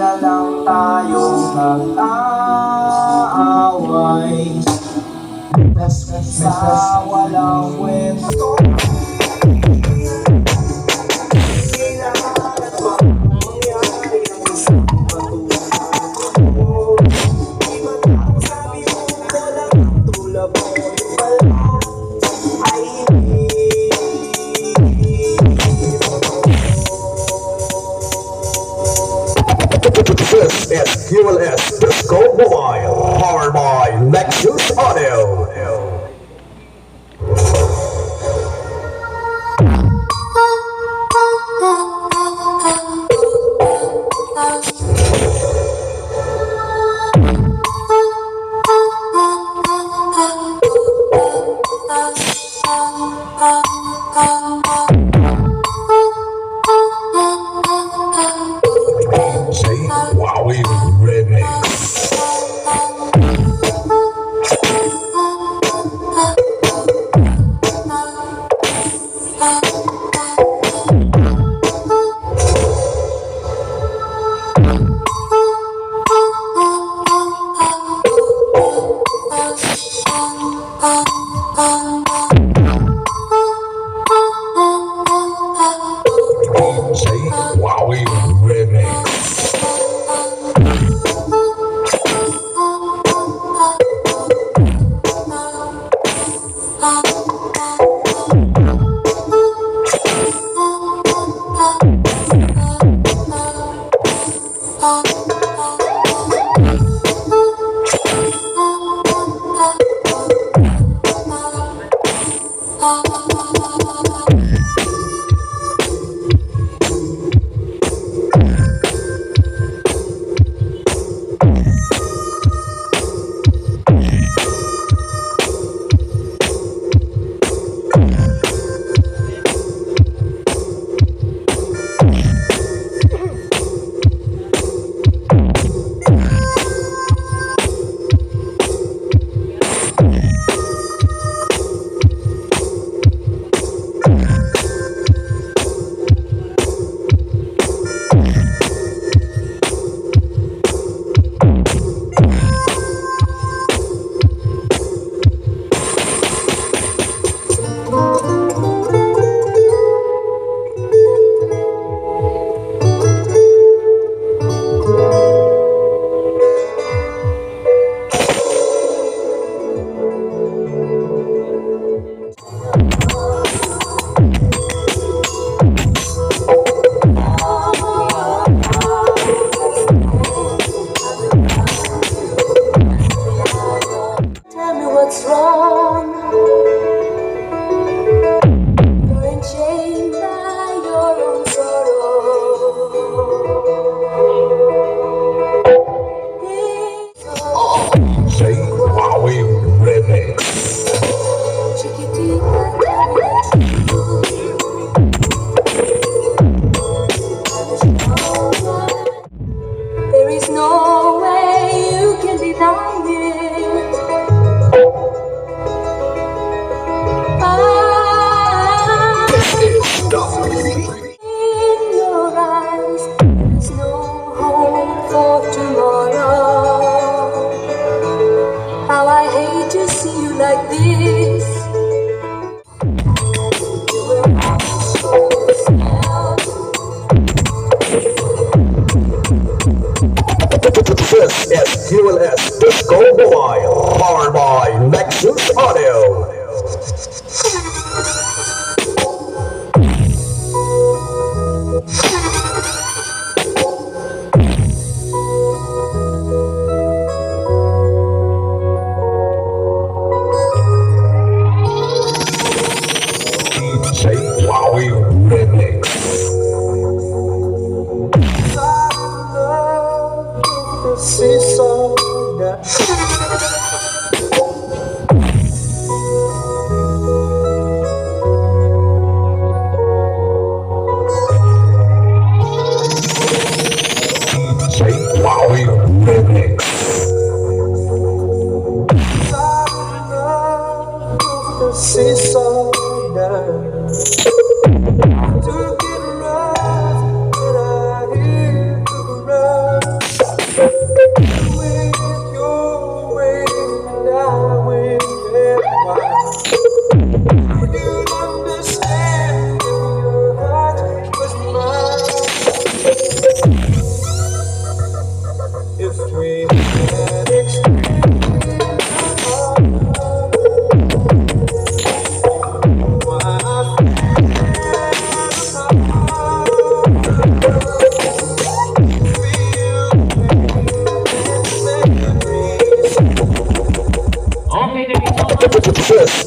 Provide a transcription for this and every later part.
na lang tayong nag-aaway sa walang kwento. This is QLS Disco Mobile, powered by Lexus Audio. Wowie Remix. Wowie Remix. What's wrong? You're enchained by your own sorrow. Say Wowie Remix. There is no way you can deny it. In your eyes, there's no hope for tomorrow. How I hate to see you like this. You were always so sad. This is QLS Disco Mobile, powered by Lexus Audio. Say Wowie Remix. Say Wowie Remix. To get right, but I hear the right.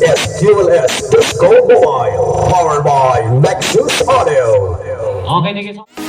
is QLS Disco Mobile, powered by Nexus Audio. Okay, thank you so